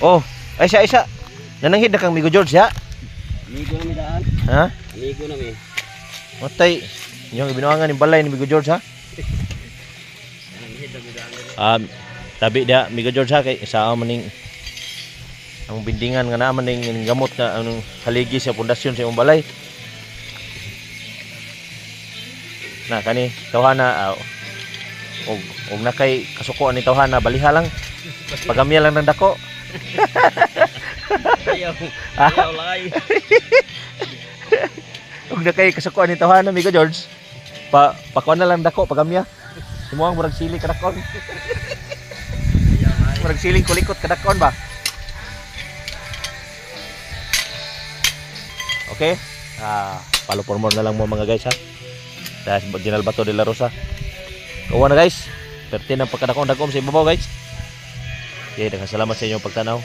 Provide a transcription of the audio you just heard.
Oh, ay siya. Nananghid na kang Migo George ya. Amigo na mi daan. Ha? Amigo na mi. Matay. Yung binuangan ni balay ni Migo George ha. Nanghid na mi daan. Tabi dia Migo George ha kay sa maning ang bindingan nga naman ning gamot na anong haligi sa pundasyon sa imong balay. Na kani tawhana og nakay kasukuan ni tawhana baliha lang. Pagamya lang ng dako. Ayaw lay. Og nakay kasukuan ni tawhana Migo George. Pakuan na lang dako pagamya. Simuang murag sili kadakon. Murag siling kulikot kadakon ba? Okay? Follow for more na lang mo mga guys ha. Dahil General Bato de la Rosa. Kuha na guys. Pertin ang pagkadakong dagom sa ibabaw guys. Okay, salamat sa inyong pagtanaw.